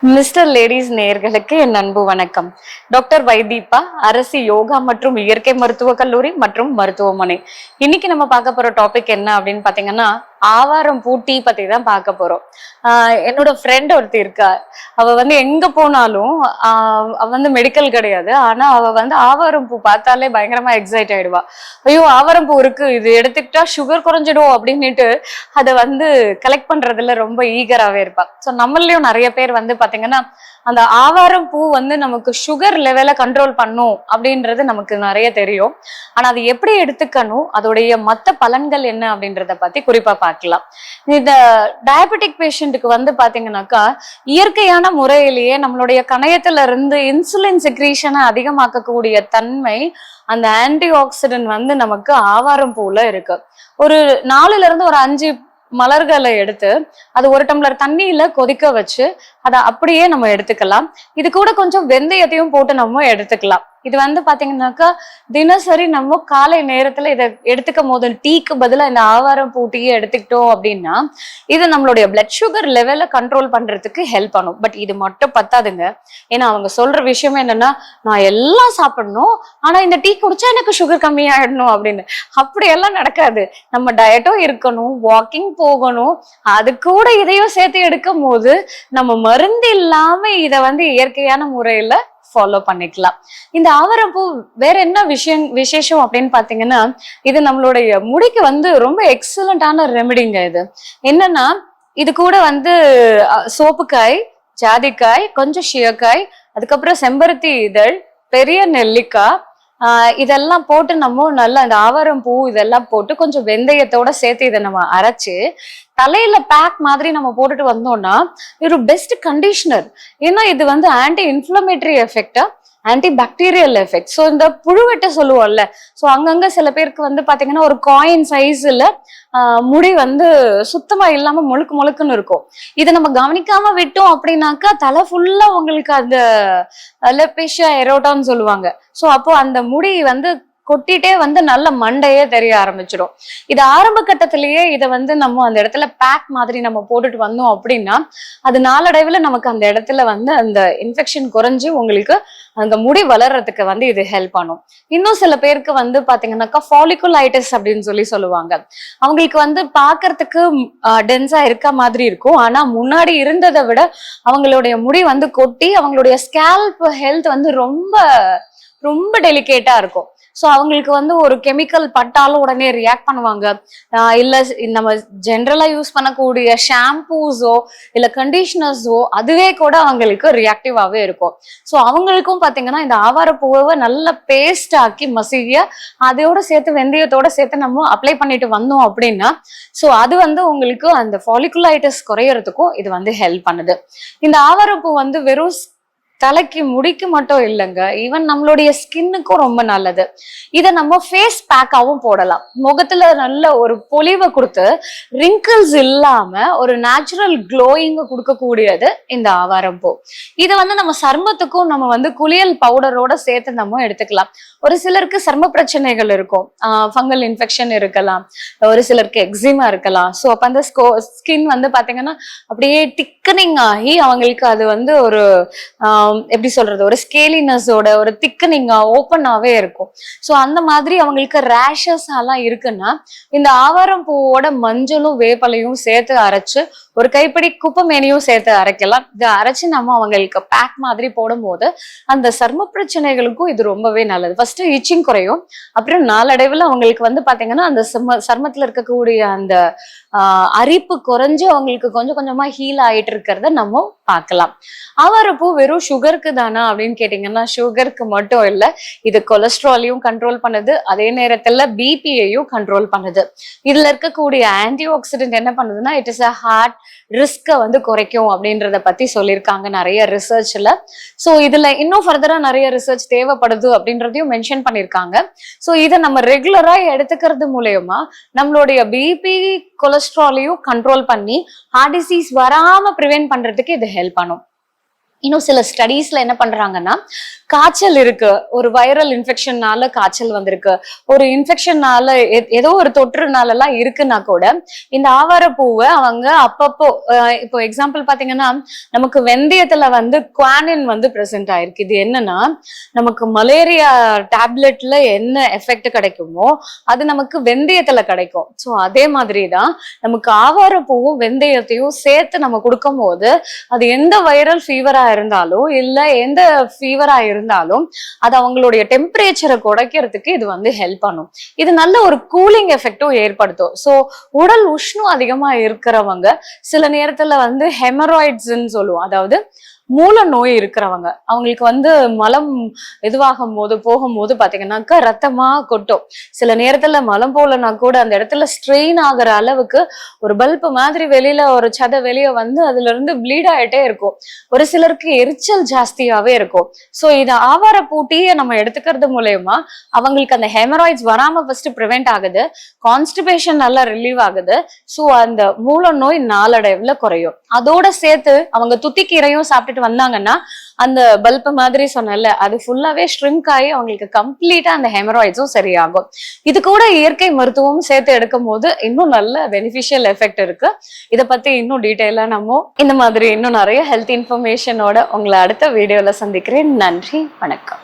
Mister ladies நேயர்களுக்கு என் அன்பு வணக்கம். டாக்டர் வைதீபா, அரசு யோகா மற்றும் இயற்கை மருத்துவக் கல்லூரி மற்றும் மருத்துவமனை. இன்னைக்கு நம்ம பார்க்க போற டாபிக் என்ன அப்படின்னு பாத்தீங்கன்னா, ஆவாரம் பூ டீ பத்தி தான் பார்க்க போறோம். என்னோட ஃப்ரெண்ட் ஒருத்தி இருக்கா. அவ எங்க போனாலும் அவ மெடிக்கல் கிடையாது. ஆனா அவ ஆவாரம் பூ பார்த்தாலே பயங்கரமா எக்ஸைட் ஆயிடுவா. ஐயோ, ஆவாரம் பூ இருக்கு, இது எடுத்துக்கிட்டா சுகர் குறைஞ்சிடும் அப்படின்னுட்டு அதை கலெக்ட் பண்றதுல ரொம்ப ஈகராகவே இருப்பா. ஸோ நம்மளையும் நிறைய பேர் பாத்தீங்கன்னா அந்த ஆவாரம் பூ நமக்கு சுகர் லெவலை கண்ட்ரோல் பண்ணும் அப்படின்றது நமக்கு நிறைய தெரியும். ஆனா அது எப்படி எடுத்துக்கணும், அதோடைய மத்த பலன்கள் என்ன அப்படின்றத பத்தி குறிப்பா பார்க்கலாம். இந்த டயபெட்டிக் பேஷண்ட்டுக்கு பாத்தீங்கன்னாக்கா இயற்கையான முறையிலேயே நம்மளுடைய கணையத்துல இருந்து இன்சுலின் செக்ரீஷனை அதிகமாக்கக்கூடிய தன்மை அந்த ஆன்டி ஆக்சிடென்ட் நமக்கு ஆவாரம் பூல இருக்கு. ஒரு 4ல இருந்து ஒரு 5 மலர்களை எடுத்து அது ஒரு டம்ளர் தண்ணியில கொதிக்க வச்சு அதை அப்படியே நம்ம எடுத்துக்கலாம். இது கூட கொஞ்சம் வெந்தயத்தையும் போட்டு நம்ம எடுத்துக்கலாம். இது பாத்தீங்கன்னாக்கா தினசரி நம்ம காலை நேரத்துல இதை எடுத்துக்கும் போது டீக்கு பதிலா இந்த ஆவாரம் பூ டீயை எடுத்துக்கிட்டோம் அப்படின்னா இது நம்மளுடைய பிளட் சுகர் லெவலை கண்ட்ரோல் பண்றதுக்கு ஹெல்ப் பண்ணும். பட் இது மட்டும் பத்தாதுங்க. ஏன்னா அவங்க சொல்ற விஷயம் என்னன்னா, நான் எல்லாம் சாப்பிடணும், ஆனா இந்த டீ குடிச்சா எனக்கு சுகர் கம்மியாயிடணும் அப்படின்னு. அப்படியெல்லாம் நடக்காது. நம்ம டயட்டும் இருக்கணும், வாக்கிங் போகணும், அது கூட இதையும் சேர்த்து எடுக்கும் போது நம்ம மருந்து இல்லாம இதை இயற்கையான முறையில ஃபாலோ பண்ணிக்கலாம். இந்த ஆவாரம்பூ வேற என்ன விசேஷம் அப்படின்னு பாத்தீங்கன்னா, இது நம்மளுடைய முடிக்கு ரொம்ப எக்ஸலண்டான ரெமெடிங்க. இது என்னன்னா, இது கூட சோப்புக்காய், ஜாதிக்காய், கொஞ்சம் சீயக்காய், அதுக்கப்புறம் செம்பருத்தி இதழ், பெரிய நெல்லிக்காய், இதெல்லாம் போட்டு நம்ம நல்லா இந்த ஆவாரம் பூ இதெல்லாம் போட்டு கொஞ்சம் வெந்தயத்தோட சேர்த்து இதை நம்ம அரைச்சு தலையில பேக் மாதிரி நம்ம போட்டுட்டு வந்தோம்னா இது பெஸ்ட் கண்டிஷனர். ஏன்னா இது ஆன்டி இன்ஃப்ளமேட்டரி எஃபெக்டா, ஆன்டி பாக்டீரியல் எஃபெக்ட். ஸோ இந்த புழுவெட்ட சொல்லுவோம்ல, ஸோ அங்கங்க சில பேருக்கு பாத்தீங்கன்னா ஒரு காயின் சைஸ்ல முடி சுத்தமா இல்லாம முழுக்கு முழுக்குன்னு இருக்கும். இதை நம்ம கவனிக்காம விட்டோம் அப்படின்னாக்கா தலை ஃபுல்லா உங்களுக்கு அந்த லெபேஷியா எரோட்டான்னு சொல்லுவாங்க. ஸோ அப்போ அந்த முடி கொட்டிட்டே நல்ல மண்டையே தெரிய ஆரம்பிச்சிடும். இது ஆரம்ப கட்டத்திலேயே இதை நம்ம அந்த இடத்துல பேக் மாதிரி நம்ம போட்டுட்டு வந்தோம் அப்படின்னா அது நாளடைவுல நமக்கு அந்த இடத்துல அந்த இன்ஃபெக்ஷன் குறைஞ்சு உங்களுக்கு அந்த முடி வளர்றதுக்கு இது ஹெல்ப் பண்ணும். இன்னும் சில பேருக்கு பாத்தீங்கன்னாக்கா ஃபாலிகுலைட்டிஸ் அப்படின்னு சொல்லுவாங்க. அவங்களுக்கு பாக்குறதுக்கு டென்ஸா இருக்க மாதிரி இருக்கும். ஆனா முன்னாடி இருந்ததை விட அவங்களுடைய முடி கொட்டி அவங்களுடைய ஸ்கேல்ப் ஹெல்த் ரொம்ப ரொம்ப டெலிகேட்டா இருக்கும். ஸோ அவங்களுக்கு ஒரு கெமிக்கல் பட்டாலும் உடனே ரியாக்ட் பண்ணுவாங்க. இல்ல நம்ம ஜென்ரலா யூஸ் பண்ணக்கூடிய ஷாம்பூஸோ இல்ல கண்டிஷனர்ஸோ அதுவே கூட அவங்களுக்கு ரியாக்டிவாவே இருக்கும். ஸோ அவங்களுக்கும் பாத்தீங்கன்னா இந்த ஆவாரப்பூவை நல்லா பேஸ்ட் ஆக்கி மசிய அதோட சேர்த்து வெந்தயத்தோட சேர்த்து நம்ம அப்ளை பண்ணிட்டு வந்தோம் அப்படின்னா ஸோ அது உங்களுக்கு அந்த ஃபாலிகுலைட்டிஸ் குறையறதுக்கும் இது ஹெல்ப் பண்ணுது. இந்த ஆவாரப்பூ வெறும் தலைக்கு முடிக்கு மட்டும் இல்லைங்க, ஈவன் நம்மளுடைய ஸ்கின்னுக்கும் ரொம்ப நல்லது. இதை நம்ம ஃபேஸ் பேக்காவும் போடலாம். முகத்துல நல்ல ஒரு பொலிவை கொடுத்து ரிங்கிள்ஸ் இல்லாம ஒரு நேச்சுரல் க்ளோயிங்க கொடுக்கக்கூடியது இந்த ஆவாரம்பூ. இதை நம்ம சர்மத்துக்கும் நம்ம குளியல் பவுடரோட சேர்த்து நம்ம எடுத்துக்கலாம். ஒரு சிலருக்கு சர்ம பிரச்சனைகள் இருக்கும், ஃபங்கல் இன்ஃபெக்ஷன் இருக்கலாம், ஒரு சிலருக்கு எக்ஸிமா இருக்கலாம். ஸோ அப்ப அந்த ஸ்கின் பாத்தீங்கன்னா அப்படியே திக்கனிங் ஆகி அவங்களுக்கு அது ஒரு எப்படி சொல்றது, ஒரு ஸ்கேலினஸோட ஒரு திக்கனிங்கா ஓப்பனாவே இருக்கும். ஸோ அந்த மாதிரி அவங்களுக்கு ரேஷஸ் எல்லாம் இருக்குன்னா இந்த ஆவாரம் பூவோட மஞ்சளும் வேப்பலையும் சேர்த்து அரைச்சு ஒரு கைப்பிடி குப்பைமேனியும் சேர்த்து அரைக்கலாம். இதை அரைச்சு நம்ம அவங்களுக்கு பேக் மாதிரி போடும் போது அந்த சர்ம பிரச்சனைகளுக்கும் இது ரொம்பவே நல்லது. ஃபர்ஸ்ட் இச்சிங் குறையும், அப்புறம் நாளடைவில் அவங்களுக்கு பாத்தீங்கன்னா அந்த சர்மத்துல இருக்கக்கூடிய அந்த அரிப்பு குறைஞ்சு அவங்களுக்கு கொஞ்சம் கொஞ்சமா ஹீல் ஆயிட்டு இருக்கிறத நம்ம பார்க்கலாம். ஆவாரப்பூ வெறும் சுகருக்கு தானா அப்படின்னு கேட்டீங்கன்னா சுகருக்கு மட்டும் இல்லை, இது கொலஸ்ட்ராலையும் கண்ட்ரோல் பண்ணுது, அதே நேரத்துல பிபியையும் கண்ட்ரோல் பண்ணுது. இதுல இருக்கக்கூடிய ஆன்டி ஆக்சிடென்ட் என்ன பண்ணுதுன்னா இட் இஸ் அ ஹார்ட் ரிஸ்கை குறைக்கும் அப்படின்றத பத்தி சொல்லியிருக்காங்க நிறைய ரிசர்ச்ல. ஸோ இதுல இன்னும் ஃபர்தரா நிறைய ரிசர்ச் தேவைப்படுது அப்படின்றதையும் மென்ஷன் பண்ணியிருக்காங்க. ஸோ இதை நம்ம ரெகுலரா எடுத்துக்கிறது மூலயமா நம்மளுடைய பிபி கொலஸ்ட்ராலையும் கண்ட்ரோல் பண்ணி ஹார்ட் டிசீஸ் வராம ப்ரிவென்ட் பண்றதுக்கு இது ஹெல்ப் பண்ணும். இன்னும் சில ஸ்டடீஸ்ல என்ன பண்றாங்கன்னா, காய்ச்சல் இருக்கு, ஒரு வைரல் இன்ஃபெக்ஷன்னால காய்ச்சல் வந்திருக்கு, ஒரு இன்ஃபெக்ஷன்னால ஏதோ ஒரு தொற்றுனால எல்லாம் இருக்குன்னா கூட இந்த ஆவாரப்பூவை அவங்க அப்பப்போ இப்போ எக்ஸாம்பிள் பாத்தீங்கன்னா, நமக்கு வெந்தயத்துல வந்து குவானின் வந்து பிரசன்ட் ஆயிருக்கு. இது என்னன்னா, நமக்கு மலேரியா டேப்லெட்ல என்ன எஃபெக்ட் கிடைக்குமோ அது நமக்கு வெந்தயத்துல கிடைக்கும். ஸோ அதே மாதிரிதான் நமக்கு ஆவாரப்பூவும் வெந்தயத்தையும் சேர்த்து நம்ம கொடுக்கும் போது அது எந்த வைரல் ஃபீவரா இருந்தாலும் இல்ல எந்த ஃபீவரா இருந்தாலும் அது அவங்களுடைய டெம்பரேச்சரை குறைக்கிறதுக்கு இது வந்து ஹெல்ப் பண்ணும். இது நல்ல ஒரு கூலிங் எஃபெக்டும் ஏற்படுத்தும். ஸோ உடல் உஷ்ணம் அதிகமா இருக்கிறவங்க சில நேரத்துல வந்து ஹெமராய்ட்ஸ்ன்னு சொல்லுவோம், அதாவது மூல நோய் இருக்கிறவங்க, அவங்களுக்கு வந்து மலம் இதுவாகும் போது போகும்போது பாத்தீங்கன்னாக்கா ரத்தமா கொட்டும். சில நேரத்துல மலம் போலனா கூட அந்த இடத்துல ஸ்ட்ரெயின் ஆகுற அளவுக்கு ஒரு பல்ப் மாதிரி வெளியில ஒரு சதை வெளியே வந்து அதுல இருந்து ப்ளீட் ஆயிட்டே இருக்கும். ஒரு சிலருக்கு எரிச்சல் ஜாஸ்தியாவே இருக்கும். சோ இது ஆவார பூட்டியை நம்ம எடுத்துக்கிறது மூலயமா அவங்களுக்கு அந்த ஹெமராய்ட்ஸ் வராம ஃபர்ஸ்ட் ப்ரிவென்ட் ஆகுது, கான்ஸ்டிபேஷன் நல்லா ரிலீவ் ஆகுது. சோ அந்த மூல நோய் நாளடைவுல குறையும். அதோட சேர்த்து அவங்க துத்திக்கீரையும் சாப்பிட்டுட்டு வந்தாங்கன்னா அந்த பல்ப் மாதிரி சொன்னல அது ஃபுல்லாவே ஷ்ரிங்க் ஆகி அவங்களுக்கு கம்ப்ளீட்டா அந்த ஹெமராய்ட்ஸும் சரியாகும். இது கூட இயற்கை மருத்துவம் சேர்த்து எடுக்கும் போது இன்னும் நல்ல பெனிஃபிஷியல் எஃபெக்ட் இருக்கு. இதை பத்தி இன்னும் டீட்டெயிலா நம்ம இந்த மாதிரி இன்னும் நிறைய ஹெல்த் இன்ஃபர்மேஷனோட உங்களை அடுத்த வீடியோல சந்திக்கிறேன். நன்றி, வணக்கம்.